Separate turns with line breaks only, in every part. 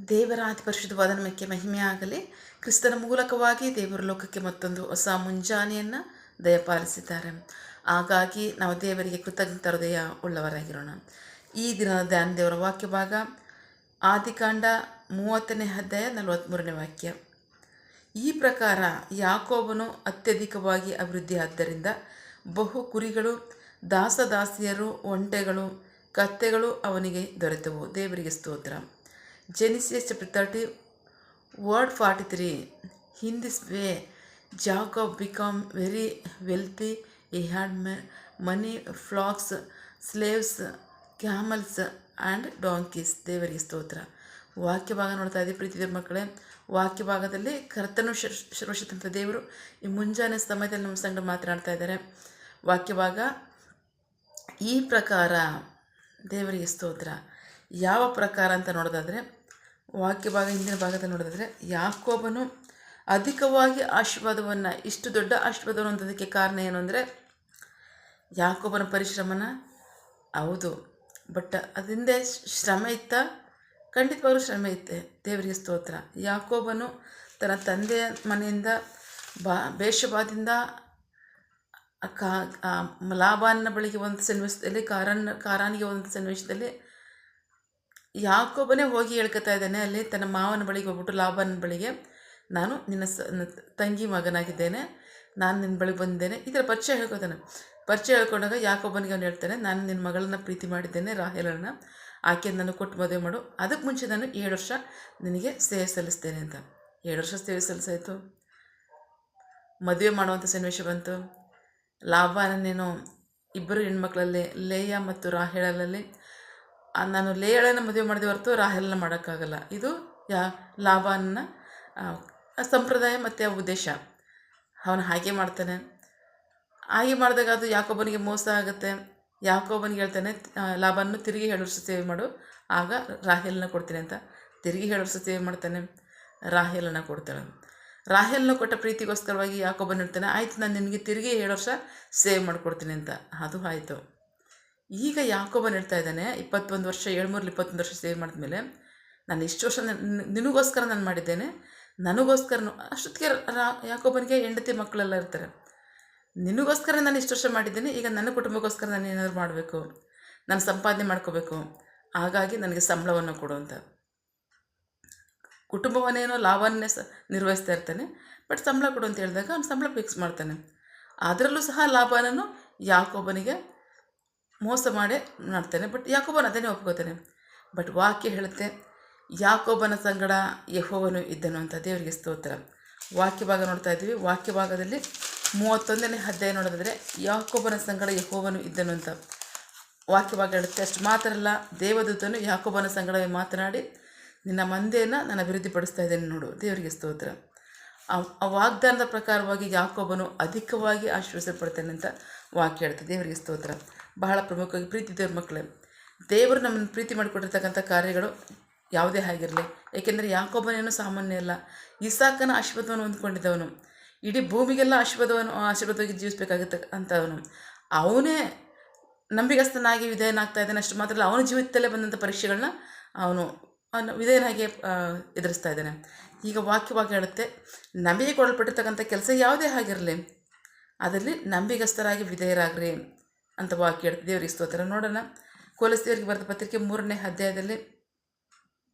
ದೇವರ ಅತಿ ಪರಿಶುದ್ಧವಾದ ನಾಮಕ್ಕೆ ಮಹಿಮೆ ಆಗಲಿ. ಕ್ರಿಸ್ತನ ಮೂಲಕವಾಗಿ ದೇವರು ಲೋಕಕ್ಕೆ ಮತ್ತೊಂದು ಹೊಸ ಮುಂಜಾನೆಯನ್ನು ದಯಪಾಲಿಸಿದ್ದಾರೆ. ಹಾಗಾಗಿ ನಾವು ದೇವರಿಗೆ ಕೃತಜ್ಞತ ಹೃದಯ ಉಳ್ಳವರಾಗಿರೋಣ. ಈ ದಿನದ ಧ್ಯಾನ ದೇವರ ವಾಕ್ಯ ಭಾಗ ಆದಿಕಾಂಡ 30ನೇ ಅಧ್ಯಾಯ 43ನೇ ವಾಕ್ಯ. ಈ ಪ್ರಕಾರ ಯಾಕೋಬನು ಅತ್ಯಧಿಕವಾಗಿ ಅಭಿವೃದ್ಧಿಯಾದ್ದರಿಂದ ಬಹು ಕುರಿಗಳು, ದಾಸದಾಸಿಯರು, ಒಂಟೆಗಳು, ಕತ್ತೆಗಳು ಅವನಿಗೆ ದೊರೆತವು. ದೇವರಿಗೆ ಸ್ತೋತ್ರ. Genesis chapter 30, word 43. In this way, Jacob became very wealthy. He had money, flocks, slaves, camels and donkeys. ದೇವರಿಗೆ ಸ್ತೋತ್ರ. ವಾಕ್ಯ ಭಾಗ ನೋಡ್ತಾ ಇದ್ದೀವಿ ಪ್ರೀತಿ ಮಕ್ಕಳೇ. ವಾಕ್ಯ ಭಾಗದಲ್ಲಿ ಕರ್ತನು ಸರ್ವಶಕ್ತಂತ ದೇವರು ಈ ಮುಂಜಾನೆ ಸಮಯದಲ್ಲಿ ನಮ್ಮ ಸಂಗಡ ಮಾತನಾಡ್ತಾ ಇದ್ದಾರೆ. ವಾಕ್ಯ ಭಾಗ ಈ ಪ್ರಕಾರ, ದೇವರಿಗೆ ಸ್ತೋತ್ರ. ಯಾವ ಪ್ರಕಾರ ಅಂತ ನೋಡೋದಾದರೆ, ವಾಕ್ಯ ಭಾಗ ಹಿಂದಿನ ಭಾಗದಲ್ಲಿ ನೋಡೋದಾದರೆ, ಯಾಕೋಬನು ಅಧಿಕವಾಗಿ ಆಶೀರ್ವಾದವನ್ನು, ಇಷ್ಟು ದೊಡ್ಡ ಆಶೀರ್ವಾದವನ್ನು ಹೊಂದೋದಕ್ಕೆ ಕಾರಣ ಏನು ಅಂದರೆ ಯಾಕೋಬನ ಪರಿಶ್ರಮನ. ಹೌದು, ಬಟ್ ಅದರಿಂದ ಶ್ರಮ ಇತ್ತ, ಖಂಡಿತವಾಗ್ಲೂ ಶ್ರಮ ಇತ್ತೆ. ದೇವರಿಗೆ ಸ್ತೋತ್ರ. ಯಾಕೋಬನು ತನ್ನ ತಂದೆಯ ಮನೆಯಿಂದ ಬೇಷಬಾದಿಂದ ಲಾಬಾನನ ಬಳಿಗೆ ಒಂದು ಸನ್ನಿವೇಶದಲ್ಲಿ, ಕಾರಾನಿಗೆ ಒಂದು ಸನ್ನಿವೇಶದಲ್ಲಿ ಯಾಕೋಬನೇ ಹೋಗಿ ಹೇಳ್ಕೊತಾ ಇದ್ದಾನೆ. ಅಲ್ಲಿ ತನ್ನ ಮಾವನ ಬಳಿಗೆ ಹೋಗ್ಬಿಟ್ಟು ಲಾಬಾನನ ಬಳಿಗೆ, ನಾನು ನಿನ್ನ ತಂಗಿ ಮಗನಾಗಿದ್ದೇನೆ, ನಾನು ನಿನ್ನ ಬಳಿಗೆ ಬಂದಿದ್ದೇನೆ, ಈ ಥರ ಪರಿಚಯ ಹೇಳ್ಕೊತಾನೆ. ಪರಿಚಯ ಹೇಳ್ಕೊಂಡಾಗ ಯಾಕೋಬನಿಗೆ ಅವನು ಹೇಳ್ತಾನೆ, ನಾನು ನಿನ್ನ ಮಗಳನ್ನ ಪ್ರೀತಿ ಮಾಡಿದ್ದೇನೆ, ರಾಹೇಲನ್ನು, ಆಕೆ ನಾನು ಕೊಟ್ಟು ಮದುವೆ ಮಾಡು, ಅದಕ್ಕೆ ಮುಂಚೆ ನಾನು 7 ವರ್ಷ ನಿನಗೆ ಸೇವೆ ಸಲ್ಲಿಸ್ತೇನೆ ಅಂತ. 7 ವರ್ಷ ಸೇವೆ ಸಲ್ಲಿಸಾಯಿತು, ಮದುವೆ ಮಾಡುವಂಥ ಸನ್ನಿವೇಶ ಬಂತು. ಲಾಬಾನನೇನೋ ಇಬ್ಬರು ಹೆಣ್ಮಕ್ಳಲ್ಲಿ, ಲೇಯ ಮತ್ತು ರಾಹೇಲಲ್ಲಿ, ನಾನು ಲೇಯಳನ್ನು ಮದುವೆ ಮಾಡಿದೆ ಹೊರತು ರಾಹೇಲನ್ನ ಮಾಡೋಕ್ಕಾಗಲ್ಲ. ಇದು ಲಾಬಾನನ ಸಂಪ್ರದಾಯ ಮತ್ತು ಉದ್ದೇಶ. ಅವನು ಹಾಗೆ ಮಾಡ್ತಾನೆ. ಹಾಗೆ ಮಾಡಿದಾಗ ಅದು ಯಾಕೋಬನಿಗೆ ಮೋಸ ಆಗುತ್ತೆ. ಯಾಕೋಬನಿಗೆ ಹೇಳ್ತಾನೆ, ಲಾಬಾನನ್ನು ತಿರುಗಿ 7 ವರ್ಷ ಸೇವೆ ಮಾಡು, ಆಗ ರಾಹೇಲನ್ನ ಕೊಡ್ತೀನಿ ಅಂತ. ತಿರುಗಿ 7 ವರ್ಷ ಸೇವೆ ಮಾಡ್ತಾನೆ, ರಾಹೇಲನ್ನು ಕೊಡ್ತಾಳೆ. ರಾಹೇಲನ್ನ ಕೊಟ್ಟ ಪ್ರೀತಿಗೋಸ್ಕರವಾಗಿ ಯಾಕೋಬನ್ ಹೇಳ್ತಾನೆ, ಆಯಿತು, ನಾನು ನಿನಗೆ ತಿರುಗಿ 7 ವರ್ಷ ಸೇವೆ ಮಾಡಿಕೊಡ್ತೀನಿ ಅಂತ. ಅದು ಆಯಿತು. ಈಗ ಯಾಕೋಬನ್ ಹೇಳ್ತಾ ಇದ್ದಾನೆ, 21 ವರ್ಷ, 21 ವರ್ಷ ಸೇವೆ ಮಾಡಿದ್ಮೇಲೆ, ನಾನು ಇಷ್ಟು ವರ್ಷ ನಿನಗೋಸ್ಕರ ನಾನು ಮಾಡಿದ್ದೇನೆ, ನನಗೋಸ್ಕರನು. ಅಷ್ಟೊತ್ತಿಗೆ ಯಾಕೋಬನಿಗೆ ಹೆಂಡತಿ ಮಕ್ಕಳೆಲ್ಲ ಇರ್ತಾರೆ. ನಿನಗೋಸ್ಕರ ನಾನು ಇಷ್ಟು ವರ್ಷ ಮಾಡಿದ್ದೇನೆ, ಈಗ ನನ್ನ ಕುಟುಂಬಕ್ಕೋಸ್ಕರ ನಾನು ಏನಾದರೂ ಮಾಡಬೇಕು, ನಾನು ಸಂಪಾದನೆ ಮಾಡ್ಕೋಬೇಕು, ಹಾಗಾಗಿ ನನಗೆ ಸಂಬಳವನ್ನು ಕೊಡು ಅಂತ. ಕುಟುಂಬವನ್ನೇನೋ ಲಾಭವನ್ನೇ ನಿರ್ವಹಿಸ್ತಾ ಇರ್ತಾನೆ, ಬಟ್ ಸಂಬಳ ಕೊಡು ಅಂತ ಹೇಳಿದಾಗ ಅವ್ನು ಸಂಬಳ ಫಿಕ್ಸ್ ಮಾಡ್ತಾನೆ. ಅದರಲ್ಲೂ ಸಹ ಲಾಭನೂ ಯಾಕೋಬನಿಗೆ ಮೋಸ ಮಾಡೇ ಮಾಡ್ತಾನೆ. ಬಟ್ ಯಾಕೋಬನ ಅದನ್ನೇ ಒಪ್ಕೋತಾನೆ. ಬಟ್ ವಾಕ್ಯ ಹೇಳುತ್ತೆ, ಯಾಕೋಬನ ಸಂಗಡ ಯೆಹೋವನು ಇದ್ದನು ಅಂತ. ದೇವರಿಗೆ ಸ್ತೋತ್ರ. ವಾಕ್ಯ ಭಾಗ ನೋಡ್ತಾ ಇದ್ದೀವಿ. ವಾಕ್ಯ ಭಾಗದಲ್ಲಿ 31ನೇ ಅಧ್ಯಾಯ ನೋಡೋದಾದರೆ, ಯಾಕೋಬನ ಸಂಗಡ ಯೆಹೋವನು ಇದ್ದನು ಅಂತ ವಾಕ್ಯ ಭಾಗ ಹೇಳುತ್ತೆ. ಅಷ್ಟು ಮಾತ್ರ ಅಲ್ಲ, ದೇವದೂತನು ಯಾಕೋಬನ ಸಂಗಡವೇ ಮಾತನಾಡಿ, ನಿನ್ನ ಮಂದೆಯನ್ನು ನಾನು ಅಭಿವೃದ್ಧಿಪಡಿಸ್ತಾ ಇದ್ದೇನೆ ನೋಡು. ದೇವರಿಗೆ ಸ್ತೋತ್ರ. ಆ ವಾಗ್ದಾನದ ಪ್ರಕಾರವಾಗಿ ಯಾಕೋಬನು ಅಧಿಕವಾಗಿ ಆಶೀರ್ವದಿಸಲ್ಪಡ್ತಾನೆ ಅಂತ ವಾಕ್ಯ ಹೇಳ್ತದೆ. ದೇವರಿಗೆ ಸ್ತೋತ್ರ. ಬಹಳ ಪ್ರಮುಖವಾಗಿ ಪ್ರೀತಿ ದೇವ್ರ ಮಕ್ಕಳೇ, ದೇವರು ನಮ್ಮನ್ನು ಪ್ರೀತಿ ಮಾಡಿಕೊಟ್ಟಿರ್ತಕ್ಕಂಥ ಕಾರ್ಯಗಳು ಯಾವುದೇ ಆಗಿರಲಿ. ಏಕೆಂದರೆ ಯಾಕೋಬನೇನು ಸಾಮಾನ್ಯ ಅಲ್ಲ. ಇಸಾಕನ ಆಶೀರ್ವಾದವನ್ನು ಹೊಂದ್ಕೊಂಡಿದ್ದವನು, ಇಡೀ ಭೂಮಿಗೆಲ್ಲ ಆಶೀರ್ವಾದವಾಗಿ ಜೀವಿಸಬೇಕಾಗಿರ್ತಕ್ಕಂಥವನು. ಅವನೇ ನಂಬಿಗಸ್ತನಾಗಿ ವಿಧೇಯನಾಗ್ತಾ ಇದ್ದಾನೆ. ಅಷ್ಟು ಮಾತ್ರ ಅಲ್ಲ, ಅವನ ಜೀವಿತದಲ್ಲೇ ಬಂದಂಥ ಪರೀಕ್ಷೆಗಳನ್ನ ಅವನು ವಿಧೇಯನಾಗಿ ಎದುರಿಸ್ತಾ ಇದ್ದಾನೆ. ಈಗ ವಾಕ್ಯವಾಗಿ ಹೇಳುತ್ತೆ, ನಮಗೆ ಕೊಡಲ್ಪಟ್ಟಿರ್ತಕ್ಕಂಥ ಕೆಲಸ ಯಾವುದೇ ಆಗಿರಲಿ, ಅದರಲ್ಲಿ ನಂಬಿಗಸ್ತರಾಗಿ ವಿಧೇಯರಾಗ್ರಿ ಅಂತ ವಾಕ್ಯ ಹೇಳ್ತದೆ. ದೇವರಿಗೆ ಸ್ತೋತ್ರ. ನೋಡೋಣ, ಕೊಲೊಸ್ಸೆಯವರಿಗೆ ಬರೆದ ಪತ್ರಿಕೆ 3ನೇ ಅಧ್ಯಾಯದಲ್ಲಿ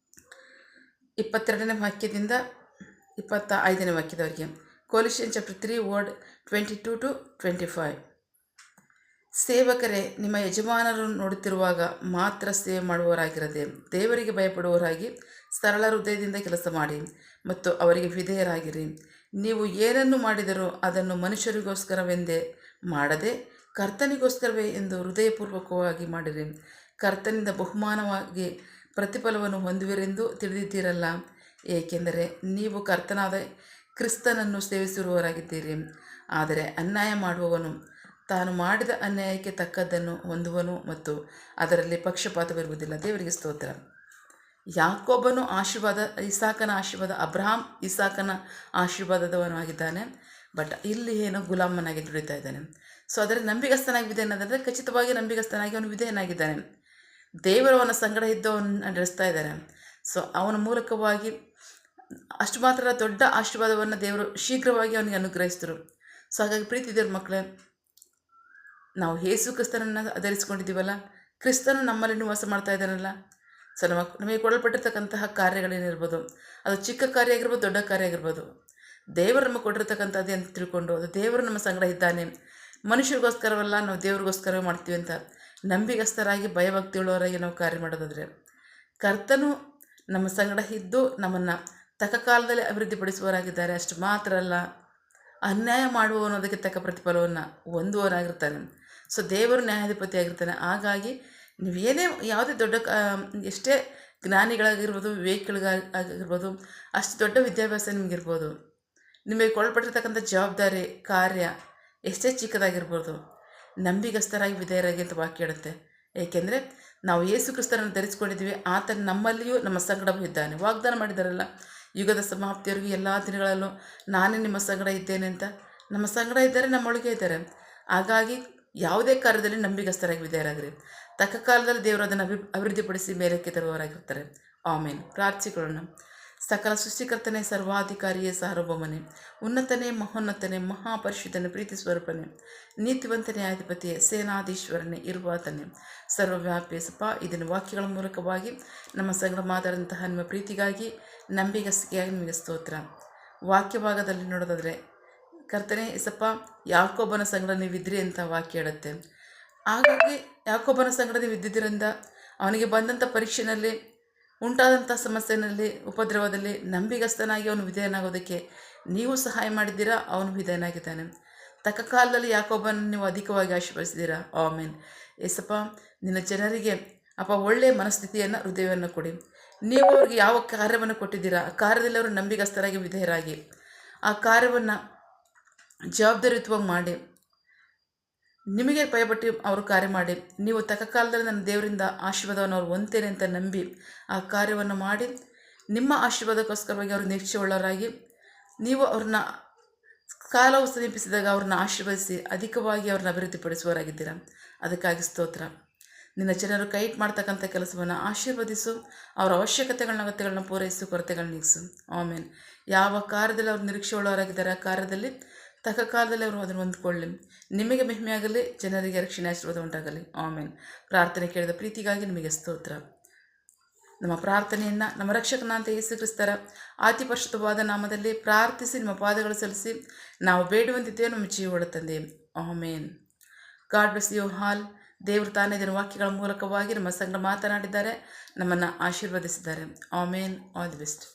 22ನೇ ವಾಕ್ಯದಿಂದ 25ನೇ ವಾಕ್ಯದವರೆಗೆ. ಕೊಲೊಸ್ಸಿಯನ್ಸ್ ಚಾಪ್ಟರ್ 3 ವರ್ಡ್ 22 to 25. ಸೇವಕರೇ, ನಿಮ್ಮ ಯಜಮಾನರು ನೋಡುತ್ತಿರುವಾಗ ಮಾತ್ರ ಸೇವೆ ಮಾಡುವವರಾಗಿರದೆ ದೇವರಿಗೆ ಭಯಪಡುವವರಾಗಿ ಸರಳ ಹೃದಯದಿಂದ ಕೆಲಸ ಮಾಡಿ ಮತ್ತು ಅವರಿಗೆ ವಿಧೇಯರಾಗಿರಿ. ನೀವು ಏನನ್ನು ಮಾಡಿದರೂ ಅದನ್ನು ಮನುಷ್ಯರಿಗೋಸ್ಕರವೆಂದೇ ಮಾಡದೆ ಕರ್ತನಿಗೋಸ್ಕರವೇ ಎಂದು ಹೃದಯಪೂರ್ವಕವಾಗಿ ಮಾಡಿರಿ. ಕರ್ತನಿಂದ ಬಹುಮಾನವಾಗಿ ಪ್ರತಿಫಲವನ್ನು ಹೊಂದುವಿರೆಂದು ತಿಳಿದಿದ್ದೀರಲ್ಲ, ಏಕೆಂದರೆ ನೀವು ಕರ್ತನಾದ ಕ್ರಿಸ್ತನನ್ನು ಸೇವಿಸಿರುವವರಾಗಿದ್ದೀರಿ. ಆದರೆ ಅನ್ಯಾಯ ಮಾಡುವವನು ತಾನು ಮಾಡಿದ ಅನ್ಯಾಯಕ್ಕೆ ತಕ್ಕದ್ದನ್ನು ಹೊಂದುವನು ಮತ್ತು ಅದರಲ್ಲಿ ಪಕ್ಷಪಾತವಿರುವುದಿಲ್ಲ. ದೇವರಿಗೆ ಸ್ತೋತ್ರ. ಯಾಕೋಬನು ಆಶೀರ್ವಾದ, ಇಸಾಕನ ಆಶೀರ್ವಾದ, ಅಬ್ರಹಾಂ ಇಸಾಕನ ಆಶೀರ್ವಾದದವನಾಗಿದ್ದಾನೆ. ಬಟ್ ಇಲ್ಲಿ ಏನೋ ಗುಲಾಮನಾಗಿ ದುಡಿತಾ ಇದ್ದಾನೆ. ಸೊ ಅದರ ನಂಬಿಗಸ್ತನಾಗಿ ವಿಧೇಯನಾದರೆ, ಖಚಿತವಾಗಿ ನಂಬಿಗಸ್ತನಾಗಿ ಅವನು ವಿಧೇಯನಾಗಿದ್ದಾನೆ. ದೇವರು ಅವನ ಸಂಗಡ ಇದ್ದು ಅವನು ನಡೆಸ್ತಾ ಇದ್ದಾನೆ. ಸೊ ಅವನ ಮೂಲಕವಾಗಿ ಅಷ್ಟು ಮಾತ್ರ ದೊಡ್ಡ ಆಶೀರ್ವಾದವನ್ನು ದೇವರು ಶೀಘ್ರವಾಗಿ ಅವನಿಗೆ ಅನುಗ್ರಹಿಸಿದರು. ಸೊ ಹಾಗಾಗಿ ಪ್ರೀತಿ ದೇವ್ರ ಮಕ್ಕಳೇ, ನಾವು ಯೇಸು ಕ್ರಿಸ್ತನನ್ನು ಧರಿಸ್ಕೊಂಡಿದ್ದೀವಲ್ಲ, ಕ್ರಿಸ್ತನು ನಮ್ಮಲ್ಲಿ ನಿವಾಸ ಮಾಡ್ತಾ ಇದ್ದಾನಲ್ಲ. ಸೊ ನಮಗೆ ಕೊಡಲ್ಪಟ್ಟಿರ್ತಕ್ಕಂತಹ ಕಾರ್ಯಗಳೇನಿರ್ಬೋದು, ಅದು ಚಿಕ್ಕ ಕಾರ್ಯ ಆಗಿರ್ಬೋದು, ದೊಡ್ಡ ಕಾರ್ಯ ಆಗಿರ್ಬೋದು, ದೇವರು ನಮಗೆ ಕೊಟ್ಟಿರ್ತಕ್ಕಂಥದ್ದೇ ಅಂತ ತಿಳ್ಕೊಂಡು ಅದು ದೇವರು ನಮ್ಮ ಸಂಗಡ ಇದ್ದಾನೆ, ಮನುಷ್ಯರಿಗೋಸ್ಕರವಲ್ಲ ನಾವು ದೇವ್ರಿಗೋಸ್ಕರ ಮಾಡ್ತೀವಿ ಅಂತ ನಂಬಿಗಸ್ತರಾಗಿ ಭಯಭಕ್ತಿಯುಳ್ಳವರಾಗಿ ನಾವು ಕಾರ್ಯ ಮಾಡೋದಾದರೆ, ಕರ್ತನು ನಮ್ಮ ಸಂಗಡ ಇದ್ದು ನಮ್ಮನ್ನು ತಕ್ಕ ಕಾಲದಲ್ಲಿ ಅಭಿವೃದ್ಧಿಪಡಿಸುವವರಾಗಿದ್ದಾರೆ. ಅಷ್ಟು ಮಾತ್ರ ಅಲ್ಲ, ಅನ್ಯಾಯ ಮಾಡುವವನು ಅದಕ್ಕೆ ತಕ್ಕ ಪ್ರತಿಫಲವನ್ನು ಹೊಂದುವವನಾಗಿರ್ತಾನೆ. ಸೊ ದೇವರು ನ್ಯಾಯಾಧಿಪತಿ ಆಗಿರ್ತಾನೆ. ಹಾಗಾಗಿ ನೀವೇನೇ ಯಾವುದೇ ದೊಡ್ಡ ಎಷ್ಟೇ ಜ್ಞಾನಿಗಳಾಗಿರ್ಬೋದು, ವಿವೇಕಿಗಳಿಗಾಗಿರ್ಬೋದು, ಅಷ್ಟು ದೊಡ್ಡ ವಿದ್ಯಾಭ್ಯಾಸ ನಿಮಗಿರ್ಬೋದು, ನಿಮಗೆ ಕೊಡಲ್ಪಟ್ಟಿರ್ತಕ್ಕಂಥ ಜವಾಬ್ದಾರಿ ಕಾರ್ಯ ಎಷ್ಟೇ ಚಿಕ್ಕದಾಗಿರ್ಬೋದು, ನಂಬಿಗಸ್ತರಾಗಿ ವಿಧೇಯರಾಗಿ ಅಂತ ವಾಕ್ಯ ಹೇಳುತ್ತೆ. ಏಕೆಂದರೆ ನಾವು ಯೇಸು ಕ್ರಿಸ್ತನನ್ನು ಧರಿಸ್ಕೊಂಡಿದ್ದೀವಿ, ಆತನು ನಮ್ಮಲ್ಲಿಯೂ ನಮ್ಮ ಸಂಗಡವೂ ಇದ್ದಾನೆ. ವಾಗ್ದಾನ ಮಾಡಿದಾರಲ್ಲ, ಯುಗದ ಸಮಾಪ್ತಿಯವರೆಗೂ ಎಲ್ಲ ದಿನಗಳಲ್ಲೂ ನಾನೇ ನಿಮ್ಮ ಸಂಗಡ ಇದ್ದೇನೆ ಅಂತ. ನಮ್ಮ ಸಂಗಡ ಇದ್ದಾರೆ, ನಮ್ಮೊಳಗೆ ಇದ್ದಾರೆ. ಹಾಗಾಗಿ ಯಾವುದೇ ಕಾರ್ಯದಲ್ಲಿ ನಂಬಿಗಸ್ತರಾಗಿ ವಿಧೇಯರಾಗಿರಿ. ತಕ್ಕ ಕಾಲದಲ್ಲಿ ದೇವರು ಅದನ್ನು ಅಭಿವೃದ್ಧಿಪಡಿಸಿ ಮೇಲಕ್ಕೆ ತರುವವರಾಗಿರ್ತಾರೆ. ಆಮೇನ್. ಪ್ರಾರ್ಥಿಕೊಳ್ಳೋಣ. ಸಕಲ ಸೃಷ್ಟಿಕರ್ತನೇ, ಸರ್ವಾಧಿಕಾರಿಯೇ, ಸಾರ್ವಭೌಮನೇ, ಉನ್ನತನೇ, ಮಹೋನ್ನತನೇ, ಮಹಾಪರಿಶುದ್ಧನೇ, ಪ್ರೀತಿ ಸ್ವರೂಪನೇ, ನೀತಿವಂತನೇ, ಅಧಿಪತಿಯೇ, ಸೇನಾಧೀಶ್ವರನೇ, ಇರುವಾತನೇ, ಸರ್ವವ್ಯಾಪಿ ಸಪ. ಇದನ್ನು ವಾಕ್ಯಗಳ ಮೂಲಕವಾಗಿ ನಮ್ಮ ಸಂಗಡ ಮಾತಾಡಿದಂತಹ ನಿಮ್ಮ ಪ್ರೀತಿಗಾಗಿ, ನಂಬಿಗಸ್ತಿಗಾಗಿ ನಿಮಗೆ ಸ್ತೋತ್ರ. ವಾಕ್ಯ ಭಾಗದಲ್ಲಿ ನೋಡೋದಾದರೆ, ಕರ್ತನೇ ಎಸಪ್ಪ, ಯಾಕೋಬನ ಸಂಗಡ ನೀವಿದ್ರಿ ಅಂತ ವಾಕ್ಯ ಹೇಳುತ್ತೆ. ಹಾಗಾಗಿ ಯಾಕೋಬನ ಸಂಗಡ ನೀವು ಇದ್ದಿದ್ದರಿಂದ ಅವನಿಗೆ ಬಂದಂಥ ಪರೀಕ್ಷೆಯಲ್ಲಿ, ಉಂಟಾದಂಥ ಸಮಸ್ಯೆಯಲ್ಲಿ, ಉಪದ್ರವದಲ್ಲಿ ನಂಬಿಗಸ್ತನಾಗಿ ಅವನು ವಿಧೇಯನಾಗೋದಕ್ಕೆ ನೀವು ಸಹಾಯ ಮಾಡಿದ್ದೀರಾ. ಅವನು ವಿಧೇಯನಾಗಿದ್ದಾನೆ. ತಕ್ಕ ಕಾಲದಲ್ಲಿ ಯಾಕೋಬನ ನೀವು ಅಧಿಕವಾಗಿ ಆಶೀರ್ವದಿಸಿದ್ದೀರಾ. ಆಮೇನ್. ಏಸಪ್ಪ, ನಿನ್ನ ಜನರಿಗೆ ಒಳ್ಳೆಯ ಮನಸ್ಥಿತಿಯನ್ನು, ಹೃದಯವನ್ನು ಕೊಡಿ. ನೀವು ಅವ್ರಿಗೆ ಯಾವ ಕಾರ್ಯವನ್ನು ಕೊಟ್ಟಿದ್ದೀರಾ, ಆ ಕಾರ್ಯದಲ್ಲಿ ಅವರು ನಂಬಿಗಸ್ತರಾಗಿ ವಿಧೇಯರಾಗಿ ಆ ಕಾರ್ಯವನ್ನು ಜವಾಬ್ದಾರಿಯುತವಾಗಿ ಮಾಡಿ, ನಿಮಗೆ ಭಯಪಟ್ಟು ಅವರು ಕಾರ್ಯ ಮಾಡಿ, ನೀವು ತಕ್ಕ ಕಾಲದಲ್ಲಿ ನನ್ನ ದೇವರಿಂದ ಆಶೀರ್ವಾದವನ್ನು ಅವ್ರು ಹೊಂದ್ತೇನೆ ಅಂತ ನಂಬಿ ಆ ಕಾರ್ಯವನ್ನು ಮಾಡಿ, ನಿಮ್ಮ ಆಶೀರ್ವಾದಕ್ಕೋಸ್ಕರವಾಗಿ ಅವರು ನಿರೀಕ್ಷೆ ಉಳ್ಳವರಾಗಿ, ನೀವು ಅವ್ರನ್ನ ಕಾಲವು ಸಮೀಪಿಸಿದಾಗ ಅವ್ರನ್ನ ಆಶೀರ್ವದಿಸಿ ಅಧಿಕವಾಗಿ ಅವ್ರನ್ನ ಅಭಿವೃದ್ಧಿಪಡಿಸುವವರಾಗಿದ್ದೀರಾ. ಅದಕ್ಕಾಗಿ ಸ್ತೋತ್ರ. ನಿನ್ನ ಜನರು ಕೈಟ್ ಮಾಡ್ತಕ್ಕಂಥ ಕೆಲಸವನ್ನು ಆಶೀರ್ವದಿಸು, ಅವರ ಅಗತ್ಯಗಳನ್ನ ಪೂರೈಸು, ಕೊರತೆಗಳನ್ನ ನೀಗಿಸು. ಆಮೇನ್. ಯಾವ ಕಾರ್ಯದಲ್ಲಿ ಅವರು ನಿರೀಕ್ಷೆ ಉಳ್ಳವರಾಗಿದ್ದಾರೆ, ಆ ಕಾರ್ಯದಲ್ಲಿ ತಕ್ಕ ಕಾಲದಲ್ಲಿ ಅವರು ಅದನ್ನು ಹೊಂದ್ಕೊಳ್ಳಿ. ನಿಮಗೆ ಮಹಿಮೆಯಾಗಲಿ, ಜನರಿಗೆ ರಕ್ಷಣೆ ಆಶೀರ್ವಾದ ಉಂಟಾಗಲಿ. ಆಮೇನ್. ಪ್ರಾರ್ಥನೆ ಕೇಳಿದ ಪ್ರೀತಿಗಾಗಿ ನಿಮಗೆ ಸ್ತೋತ್ರ. ನಮ್ಮ ಪ್ರಾರ್ಥನೆಯನ್ನು ನಮ್ಮ ರಕ್ಷಕನಾಂತ ಯೇಸು ಕ್ರಿಸ್ತರ ಅತಿ ಪರಿಶುದ್ಧವಾದ ನಾಮದಲ್ಲಿ ಪ್ರಾರ್ಥಿಸಿ ನಿಮ್ಮ ಪಾದಗಳು ಸಲ್ಲಿಸಿ ನಾವು ಬೇಡುವಂತಿದ್ದೇವೆ ನಮ್ಮ ಜೀವಗಳ ತಂದೆ. Amen. God bless you all. ದೇವರು ತಾನೇ ಇದರ ವಾಕ್ಯಗಳ ಮೂಲಕವಾಗಿ ನಮ್ಮ ಸಂಗಡ ಮಾತನಾಡಿದ್ದಾರೆ, ನಮ್ಮನ್ನು ಆಶೀರ್ವದಿಸಿದ್ದಾರೆ. ಆಮೇನ್. All the best.